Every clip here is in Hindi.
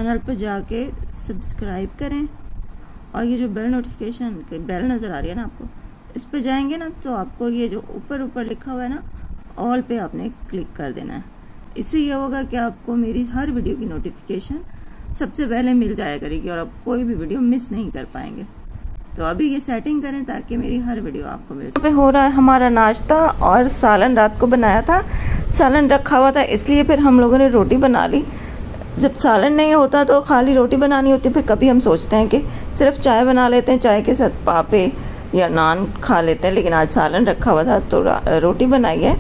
चैनल पर जाके सब्सक्राइब करें और ये जो बेल नोटिफिकेशन बेल नज़र आ रही है ना आपको, इस पे जाएंगे ना तो आपको ये जो ऊपर ऊपर लिखा हुआ है ना ऑल पे आपने क्लिक कर देना है। इससे ये होगा कि आपको मेरी हर वीडियो की नोटिफिकेशन सबसे पहले मिल जाया करेगी और आप कोई भी वीडियो मिस नहीं कर पाएंगे। तो अभी ये सेटिंग करें ताकि मेरी हर वीडियो आपको मिल सके। हो रहा है हमारा नाश्ता और सालन रात को बनाया था, सालन रखा हुआ था इसलिए फिर हम लोगों ने रोटी बना ली। जब सालन नहीं होता तो खाली रोटी बनानी होती, फिर कभी हम सोचते हैं कि सिर्फ चाय बना लेते हैं, चाय के साथ पापे या नान खा लेते हैं, लेकिन आज सालन रखा हुआ था तो रोटी बनाई है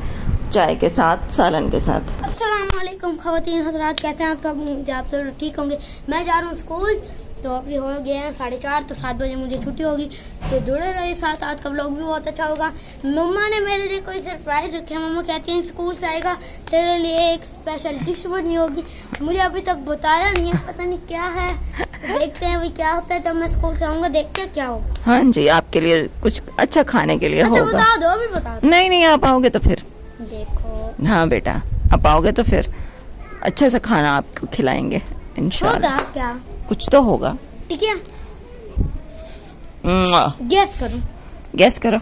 चाय के साथ सालन के साथ। अस्सलाम वालेकुम ख़वातीन हज़रात, कैसे हैं आप सब ठीक होंगे। मैं जा रहा हूँ स्कूल, तो अभी हो गए हैं 4:30, तो 7 बजे मुझे छुट्टी होगी। तो जुड़े रहिए साथ, आज का व्लॉग भी बहुत अच्छा होगा। मम्मा ने मेरे लिए कोई सरप्राइज रखे हैं। मम्मा कहती हैं स्कूल से आएगा तेरे लिए एक स्पेशल डिश बनी होगी। मुझे अभी तक बताया नहीं है, पता नहीं क्या है। तो देखते हैं अभी क्या होता है। जब मैं स्कूल से आऊँगा देखते हैं क्या होगा। हाँ जी, आपके लिए कुछ अच्छा खाने के लिए होगा। बता दो, अभी बता दो। नहीं आप आओगे तो फिर देखो। हाँ बेटा, आप आओगे तो फिर अच्छा सा खाना आपको खिलाएंगे इंशाल्लाह। क्या कुछ तो होगा। ठीक है, गैस करो।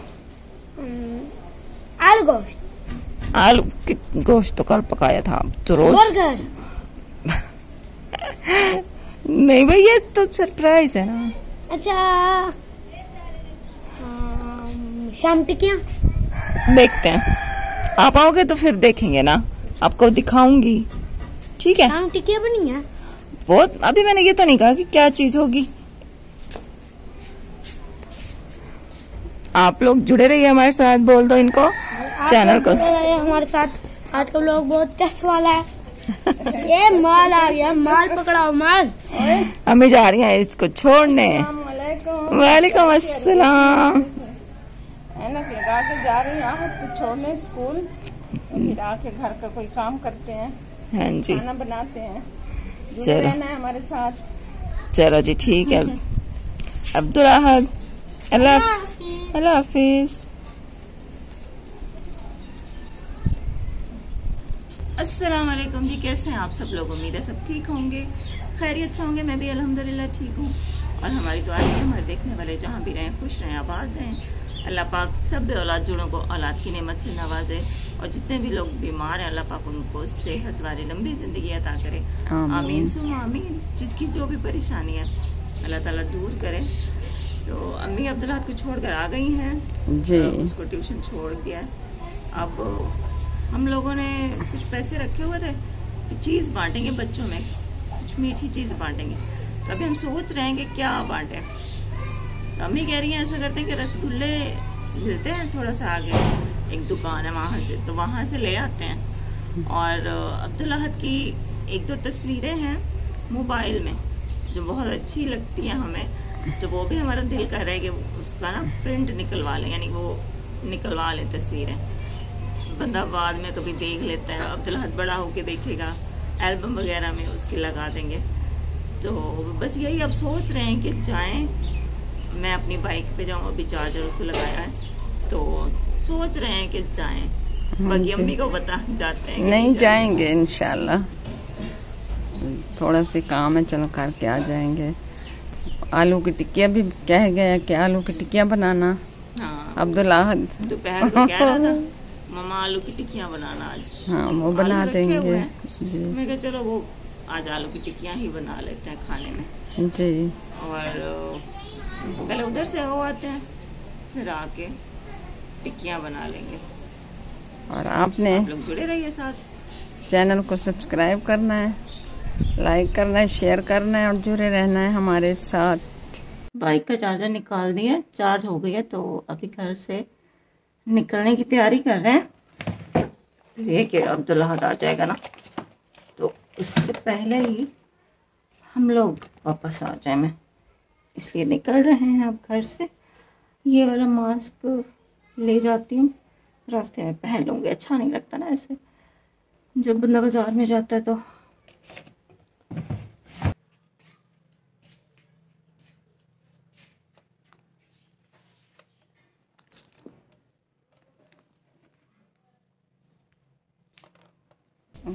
आलू गोश्त। आलू की गोश्त तो कल पकाया था, तो रोज बर्गर। नहीं भाई, ये तो सरप्राइज है ना। अच्छा, शाम टिकिया देखते हैं, आप आओगे तो फिर देखेंगे ना, आपको दिखाऊंगी। ठीक है, शाम टिकिया बनी है वो अभी मैंने ये तो नहीं कहा कि क्या चीज होगी। आप लोग जुड़े रहिए हमारे साथ, बोल दो इनको चैनल को हमारे साथ। आज का लोग बहुत टेस्ट वाला है। ये माल आ गया, माल पकड़ाओ माल। हमें जा रही हैं इसको छोड़ने। वालेकुम अस्सलाम। ऐनक लगा के जा रही हैं कुछ छोड़ने स्कूल, फिर आके घर का कोई काम करते हैं। हाँ जी, खाना बनाते हैं। चलो रहना है हमारे साथ। चलो जी, ठीक है। अब्दुल अहद, अल्लाह हाफिज। अस्सलाम वालेकुम जी, कैसे हैं आप सब लोग? उम्मीद है सब ठीक होंगे, खैरियत से होंगे। मैं भी अल्हम्दुलिल्लाह ठीक हूँ और हमारी दुआ है कि हमारे देखने वाले जहाँ भी रहें खुश रहें, आबाद रहें। अल्लाह पाक सब औलाद जोड़ों को औलाद की नेमत से नवाजे और जितने भी लोग बीमार हैं अल्लाह पाक उनको सेहत वाली लंबी ज़िंदगी अता करे। आमीन सुम आमीन। जिसकी जो भी परेशानी है अल्लाह ताला दूर करे। तो अम्मी अब्दुल्लाह को छोड़कर आ गई हैं जी, तो उसको ट्यूशन छोड़ दिया। अब हम लोगों ने कुछ पैसे रखे हुए थे कि चीज़ बांटेंगे बच्चों में, कुछ मीठी चीज़ बांटेंगे। तो अभी हम सोच रहे हैं कि क्या बांटें। अम्मी कह रही हैं ऐसा करते हैं कि रसगुल्ले मिलते हैं थोड़ा सा आगे, एक दुकान है वहाँ से, तो वहाँ से ले आते हैं। और अब्दुल अहद की 1-2 तस्वीरें हैं मोबाइल में जो बहुत अच्छी लगती हैं हमें, तो वो भी हमारा दिल कर रहा है कि उसका ना प्रिंट निकलवा लें, यानी वो निकलवा लें तस्वीरें। बंदा बाद में कभी देख लेता है, अब्दुल अहद बड़ा होके देखेगा, एल्बम वगैरह में उसके लगा देंगे। तो बस यही अब सोच रहे हैं कि जाएं, मैं अपनी बाइक पे जाऊं, अभी चार्जर उसको लगाया है, तो सोच रहे हैं कि जाएं। बाकी अम्मी को बता जाते हैं नहीं जाएंगे इंशाल्लाह, थोड़ा सा काम है, चलो करके आ जाएंगे। आलू की टिक्किया भी कह गया कि आलू की टिक्किया बनाना। हाँ, अब्दुल अहद दोपहर को कह रहा था मम्मा आलू की टिक्कियाँ बनाना आज। हाँ, वो बना देंगे जी। मैं कहा चलो वो आज आलू की टिक्कियाँ ही बना लेते हैं खाने में जी। और पहले उधर से हो आते हैं, फिर आके टिक्कियाँ बना लेंगे। और आपने आप लोग जुड़े रहिए साथ, चैनल को सब्सक्राइब करना है, लाइक करना है, शेयर करना है और जुड़े रहना है हमारे साथ। बाइक का चार्जर निकाल दिया, चार्ज हो गया, तो अभी घर से निकलने की तैयारी कर रहे हैं। ये कि अब्दुल अहद आ जाएगा ना, तो उससे पहले ही हम लोग वापस आ जाए, मैं इसलिए निकल रहे हैं अब घर से। ये वाला मास्क ले जाती हूँ, रास्ते में पहन लूँगी, अच्छा नहीं लगता ना ऐसे जब बंदा बाजार में जाता है। तो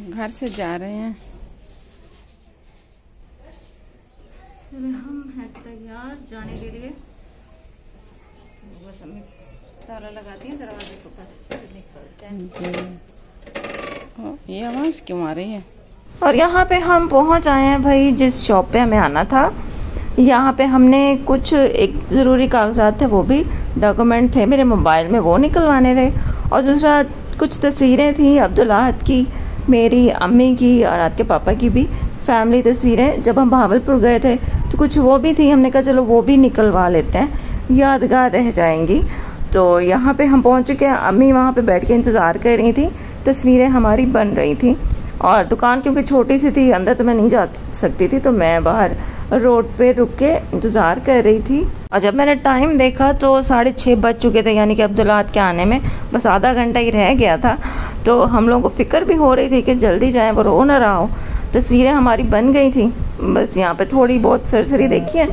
घर से जा रहे हैं चलो हम हैं तैयार जाने के लिए। तो बस हमें ताला लगाती हैं दरवाजे के ऊपर, फिर निकलते हैं। ये आवाज़ क्यों आ रही है? और यहाँ पे हम पहुँच आए हैं भाई जिस शॉप पे हमें आना था। यहाँ पे हमने कुछ एक ज़रूरी कागजात थे, वो भी डॉक्यूमेंट थे मेरे मोबाइल में, वो निकलवाने थे। और दूसरा कुछ तस्वीरें थी अब्दुल अहद की, मेरी अम्मी की और अहद के पापा की भी फैमिली तस्वीरें। जब हम भावलपुर गए थे तो कुछ वो भी थी, हमने कहा चलो वो भी निकलवा लेते हैं, यादगार रह जाएंगी। तो यहाँ पे हम पहुँच चुके हैं। अम्मी वहाँ पे बैठ के इंतज़ार कर रही थी, तस्वीरें हमारी बन रही थी। और दुकान क्योंकि छोटी सी थी, अंदर तो मैं नहीं जा सकती थी, तो मैं बाहर रोड पे रुक के इंतज़ार कर रही थी। और जब मैंने टाइम देखा तो 6:30 बज चुके थे, यानी कि अब्दुल अहद के आने में बस आधा घंटा ही रह गया था। तो हम लोगों को फ़िक्र भी हो रही थी कि जल्दी जाएं, वो रो ना रहा हो। तस्वीरें हमारी बन गई थी, बस यहाँ पे थोड़ी बहुत सरसरी देखी है,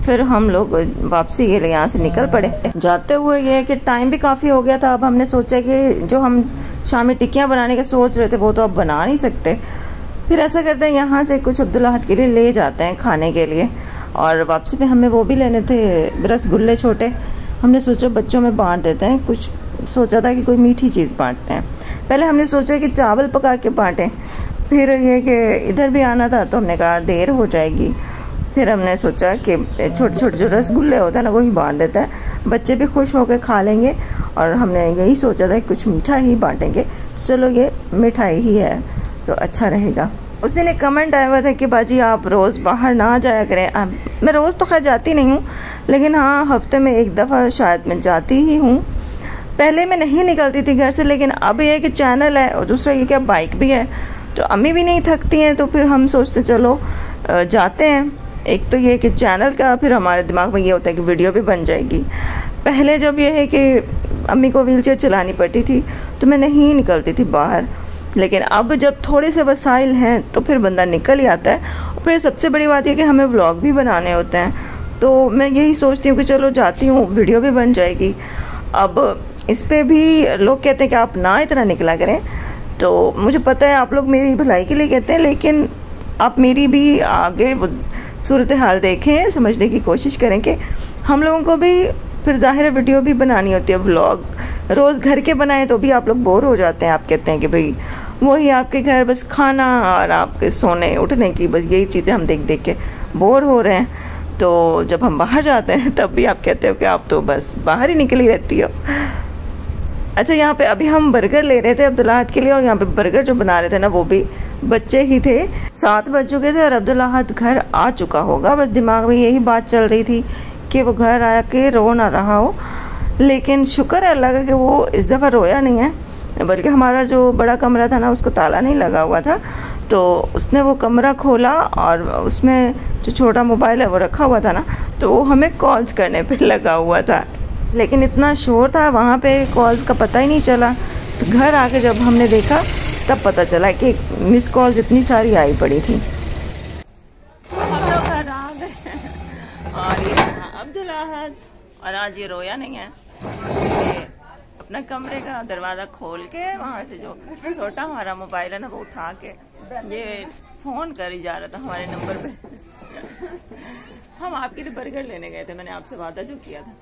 फिर हम लोग वापसी के लिए यहाँ से निकल पड़े। जाते हुए ये कि टाइम भी काफ़ी हो गया था। अब हमने सोचा कि जो हम शामी टिक्कियाँ बनाने का सोच रहे थे वो तो अब बना नहीं सकते, फिर ऐसा करते हैं यहाँ से कुछ अब्दुल अहद के लिए ले जाते हैं खाने के लिए। और वापसी में हमें वो भी लेने थे रसगुल्ले छोटे, हमने सोचा बच्चों में बांट देते हैं। कुछ सोचा था कि कोई मीठी चीज़ बांटते हैं। पहले हमने सोचा कि चावल पका के बांटें, फिर ये कि इधर भी आना था तो हमने कहा देर हो जाएगी, फिर हमने सोचा कि छोटे छोटे जो रसगुल्ले होते हैं ना वही बांट देता है, बच्चे भी खुश होकर खा लेंगे। और हमने यही सोचा था कि कुछ मीठा ही बांटेंगे, चलो ये मिठाई ही है तो अच्छा रहेगा। उस दिन एक कमेंट आया हुआ था कि बाजी आप रोज़ बाहर ना जाया करें। मैं रोज़ तो खैर जाती नहीं हूँ, लेकिन हाँ हफ्ते में एक दफ़ा शायद मैं जाती ही हूँ। पहले मैं नहीं निकलती थी घर से, लेकिन अब ये कि चैनल है और दूसरा ये कि बाइक भी है, तो अम्मी भी नहीं थकती हैं, तो फिर हम सोचते चलो जाते हैं। एक तो ये कि चैनल का, फिर हमारे दिमाग में ये होता है कि वीडियो भी बन जाएगी। पहले जब ये है कि अम्मी को व्हीलचेयर चलानी पड़ती थी तो मैं नहीं निकलती थी बाहर, लेकिन अब जब थोड़े से वसाइल हैं तो फिर बंदा निकल ही आता है। और फिर सबसे बड़ी बात यह कि हमें व्लॉग भी बनाने होते हैं, तो मैं यही सोचती हूँ कि चलो जाती हूँ, वीडियो भी बन जाएगी। अब इस पर भी लोग कहते हैं कि आप ना इतना निकला करें, तो मुझे पता है आप लोग मेरी भलाई के लिए कहते हैं, लेकिन आप मेरी भी आगे सूरत हाल देखें, समझने की कोशिश करें कि हम लोगों को भी फिर ज़ाहिर वीडियो भी बनानी होती है। व्लॉग रोज़ घर के बनाएं तो भी आप लोग बोर हो जाते हैं। आप कहते हैं कि भाई वही आपके घर बस खाना और आपके सोने उठने की, बस यही चीज़ें हम देख देख के बोर हो रहे हैं। तो जब हम बाहर जाते हैं तब भी आप कहते हो कि आप तो बस बाहर ही निकली रहती हो। अच्छा, यहाँ पे अभी हम बर्गर ले रहे थे अब्दुल अहद के लिए, और यहाँ पे बर्गर जो बना रहे थे ना वो भी बच्चे ही थे। 7 बज चुके थे और अब्दुल अहद घर आ चुका होगा, बस दिमाग में यही बात चल रही थी कि वो घर आया के रो ना रहा हो। लेकिन शुक्र है अल्लाह का कि वो इस दफ़ा रोया नहीं है, बल्कि हमारा जो बड़ा कमरा था ना उसको ताला नहीं लगा हुआ था, तो उसने वो कमरा खोला और उसमें जो छोटा मोबाइल है वो रखा हुआ था ना, तो वो हमें कॉल्स करने पे लगा हुआ था। लेकिन इतना शोर था वहाँ पे, कॉल्स का पता ही नहीं चला। घर आके जब हमने देखा तब पता चला कि मिस कॉल्स इतनी सारी आई पड़ी थी। हम लोग घर आ गए और ये अब्दुल अहद, और आज ये रोया नहीं है। अपना कमरे का दरवाज़ा खोल के वहाँ से जो छोटा हमारा मोबाइल है ना वो उठा के ये फ़ोन कर ही जा रहा था हमारे नंबर पे। हम आपके लिए बर्गर लेने गए थे, मैंने आपसे वादा जो किया था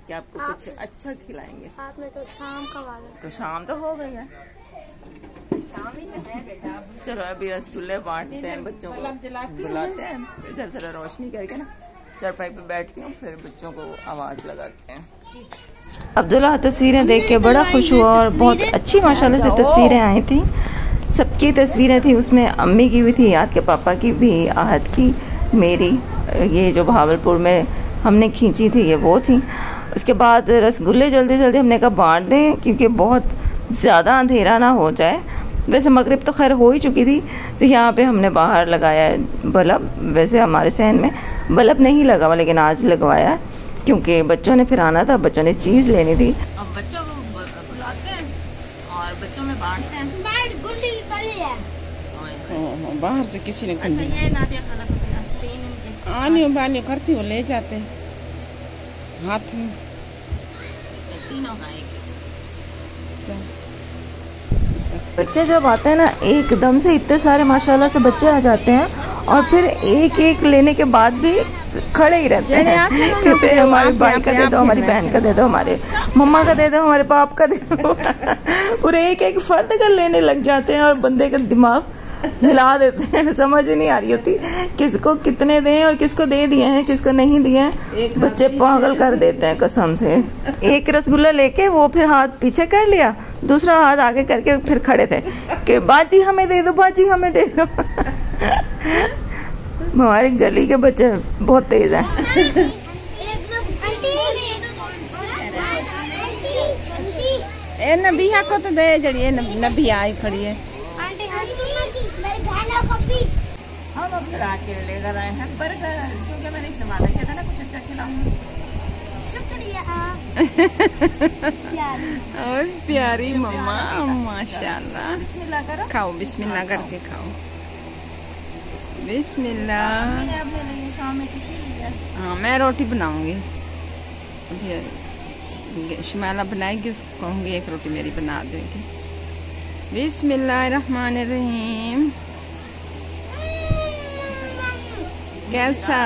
कि आपको कुछ अच्छा खिलाएंगे। आपने तो शाम का वादा, तो शाम तो हो गई है, शाम ही तो है बेटा। चलो अभी रसगुल्ले बांटते हैं, बच्चों को बुलाते हैं, इधर जरा रोशनी करके ना चारपाई पे बैठती हूँ, फिर बच्चों को आवाज़ लगाते हैं। अब्दुल्ला तस्वीरें देख के बड़ा खुश हुआ और बहुत अच्छी माशाल्लाह से तस्वीरें आई थी। सबकी तस्वीरें थी उसमें, अम्मी की भी थी, अहद के पापा की भी, अहद की, मेरी, ये जो भावलपुर में हमने खींची थी ये वो थी। उसके बाद रसगुल्ले जल्दी जल्दी हमने कहा बांट दें क्योंकि बहुत ज़्यादा अंधेरा ना हो जाए। वैसे मगरिब तो खैर हो ही चुकी थी, तो यहाँ पे हमने बाहर लगाया बल्ब। वैसे हमारे सहन में बल्ब नहीं लगा हुआ, लेकिन आज लगवाया क्योंकि बच्चों ने फिर आना था, बच्चों ने चीज़ लेनी थी। अब बच्चों को बुलाते हैं और बच्चों में बांटते हैं। बाहर से किसी ने अच्छा, ये नादिया खाना तीन आनियो बानियो करती हो ले जाते हाथ में तीनों का एक बच्चे जब आते हैं ना एकदम से इतने सारे माशाल्लाह से बच्चे आ जाते हैं और फिर एक एक लेने के बाद भी खड़े ही रहते हैं, कहते हैं हमारे भाई का दे दो, हमारी बहन का दे दो, हमारे मम्मा का दे दो, हमारे बाप का दे दो। पूरे एक एक फर्द का लेने लग जाते हैं और बंदे का दिमाग हिला देते हैं, समझ ही नहीं आ रही होती किसको कितने दें और किसको दे दिए हैं किसको नहीं दिए हैं। बच्चे पागल कर देते हैं कसम से। एक रसगुल्ला लेके वो फिर हाथ पीछे कर लिया, दूसरा हाथ आगे करके फिर खड़े थे कि बाजी हमें दे दो, बाजी हमें दे दो। हमारी गली के बच्चे बहुत तेज हैं। ए नबिया को तो दे जड़िए, नबिया आई खड़ी है। हम अब घर आके लेकर आए हैं बर्गर, क्योंकि मैंने इससे वादा किया था ना कुछ अच्छा खिलाऊंगी। और प्यारी मम्मा माशाल्लाह। बिस्मिल्लाह करो, खाओ, बिस्मिल्लाह करके खाओ, बिस्मिल्लाह। मैंने अपने लिए शाम में टिफिन लिया। हाँ मैं रोटी बनाऊंगी, शमाला बनाएगी, उसको कहूँगी एक रोटी मेरी बना देगी। बिस्मिल्लाहिर्रहमानिर्रहीम। कैसा?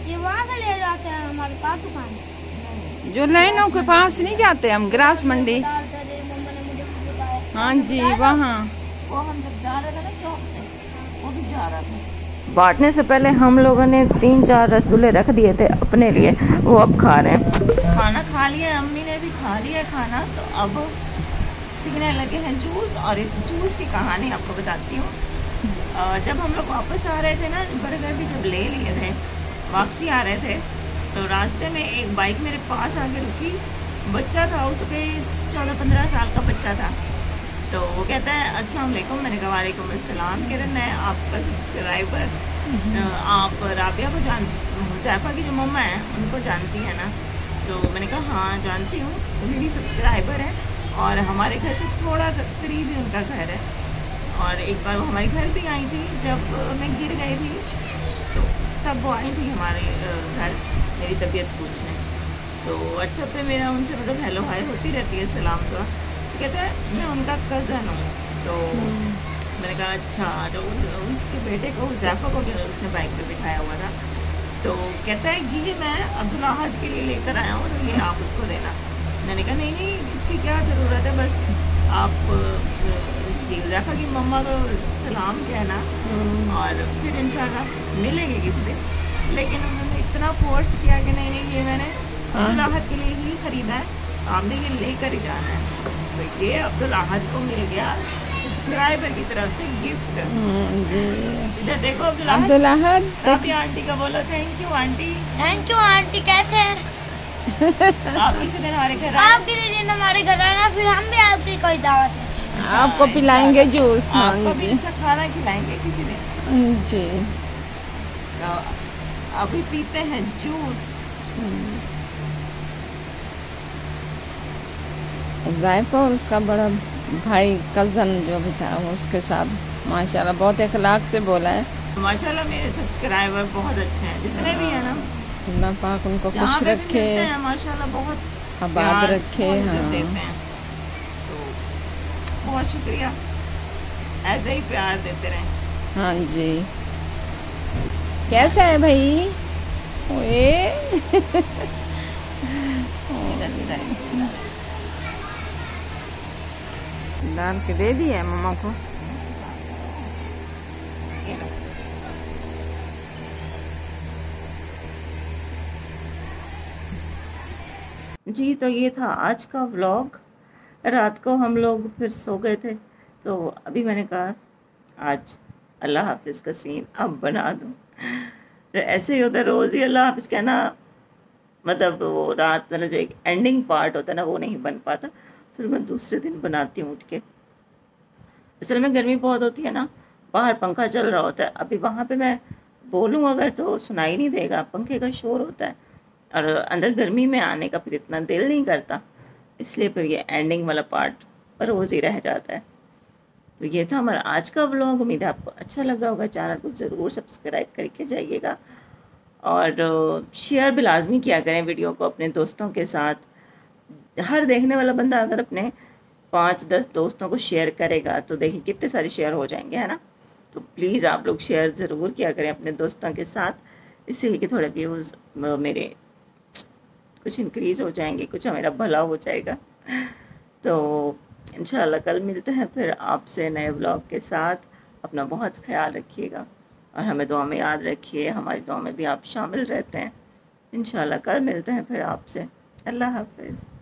ये वहाँ से ले जाते हैं हमारे पास दुकान। जो लाइनों के पास नहीं जाते हम, ग्रास मंडी। हाँ जी वहाँ। वो हम जब जा रहे थे ना चौक पे, वो भी जा रहा था। बांटने से पहले हम लोगों ने 3-4 रसगुल्ले रख दिए थे अपने लिए, वो अब खा रहे हैं। खाना खा लिया, अम्मी ने भी खा लिया खाना, तो अब पीने लगे हैं जूस। और इस जूस की कहानी आपको बताती हूँ। जब हम लोग वापस आ रहे थे ना, बर्गर भी जब ले लिए थे, वापसी आ रहे थे, तो रास्ते में एक बाइक मेरे पास आके रुकी। बच्चा था उसके 14-15 साल का बच्चा था। तो वो कहता है अस्सलाम वालेकुम। मैंने कहा वालेकुम अस्सलाम। कह रहे मैं आपका सब्सक्राइबर, आप राबिया को हुज़ैफा की जो मम्मा है उनको जानती है ना? तो मैंने कहा हाँ जानती हूँ, वो मेरी सब्सक्राइबर है और हमारे घर से थोड़ा करीब ही उनका घर है। और एक बार वो हमारे घर भी आई थी जब मैं गिर गई थी, तो तब वो आई थी हमारे घर मेरी तबीयत पूछने। तो व्हाट्सएप पे मेरा उनसे मतलब हेलो हाय होती रहती है, सलाम दुआ। तो कहता है मैं उनका कज़न हूँ। तो मैंने कहा अच्छा। तो उसके बेटे को हुज़ैफा को भी उसने बाइक पे बिठाया हुआ था। तो कहता है ये मैं अब्दुल अहद के लिए लेकर आया हूँ, तो ये आप उसको देना। मैंने कहा नहीं नहीं इसकी क्या ज़रूरत है, बस आप इसकी हुज़ैफा की मम्मा को सलाम कहना और फिर इंशाल्लाह मिलेंगे किसी दिन। लेकिन उन्होंने इतना फोर्स किया कि नहीं नहीं ये मैंने अब्दुल अहद के लिए ही ख़रीदा है, आपने ये लेकर ही जाना है। तो ये अब्दुल अहद को मिल गया सब्सक्राइबर की तरफ से गिफ्ट। इधर देखो अब्दुल अहद। अभी आंटी का बोलो thank you aunty. Thank you aunty. कैसे हैं आप किसी दिन हमारे घर आप? किसी दिन हमारे घर आना, फिर हम भी आपकी कोई दावत है। आपको पिलाएंगे जूस। आपको भी अच्छा खाना खिलाएंगे किसी दिन जी। तो अभी पीते हैं जूस। ज़ायफ़ा और उसका बड़ा भाई कज़न जो भी था वो उसके साथ माशाल्लाह बहुत इखलाक से बोला है। माशाल्लाह मेरे सब्सक्राइबर बहुत अच्छे हैं जितने भी हैं ना, अल्लाह पाक उनको जहाँ खुश पे भी रखे, मिलते हैं माशाल्लाह बहुत आबाद प्यार रखे। बहुत हाँ देते हैं। तो बहुत शुक्रिया, ऐसे ही प्यार देते रहें। हाँ जी। कैसा है भाई? ओए सीधा सीधा डाल के दे दिया मम्मा को। ये लो। जी तो ये था आज का व्लॉग। रात को हम लोग फिर सो गए थे, तो अभी मैंने कहा आज अल्लाह हाफिज़ का सीन अब बना दूँ। ऐसे ही होता है रोज़ ही अल्लाह हाफिज़ कहना, मतलब वो रात वाला जो एक एंडिंग पार्ट होता है ना वो नहीं बन पाता, फिर मैं दूसरे दिन बनाती हूँ उठ के। असल में गर्मी बहुत होती है ना, बाहर पंखा चल रहा होता है। अभी वहाँ पे मैं बोलूँ अगर तो सुनाई नहीं देगा, पंखे का शोर होता है और अंदर गर्मी में आने का फिर इतना दिल नहीं करता, इसलिए फिर ये एंडिंग वाला पार्ट रोज़ ही रह जाता है। तो ये था हमारा आज का व्लॉग। उम्मीद है आपको अच्छा लगा होगा। चैनल को ज़रूर सब्सक्राइब करके जाइएगा और शेयर भी लाजमी किया करें वीडियो को अपने दोस्तों के साथ। हर देखने वाला बंदा अगर अपने 5-10 दोस्तों को शेयर करेगा तो देखिए कितने सारे शेयर हो जाएंगे, है ना। तो प्लीज़ आप लोग शेयर ज़रूर किया करें अपने दोस्तों के साथ, इससे कि थोड़े व्यूज़ मेरे कुछ इंक्रीज़ हो जाएंगे, कुछ मेरा भला हो जाएगा। तो इंशाल्लाह कल मिलते हैं फिर आपसे नए ब्लॉग के साथ। अपना बहुत ख्याल रखिएगा और हमें दुआ में याद रखिए, हमारी दुआ में भी आप शामिल रहते हैं। इंशाल्लाह कल मिलते हैं फिर आपसे। अल्लाह हाफ़िज़।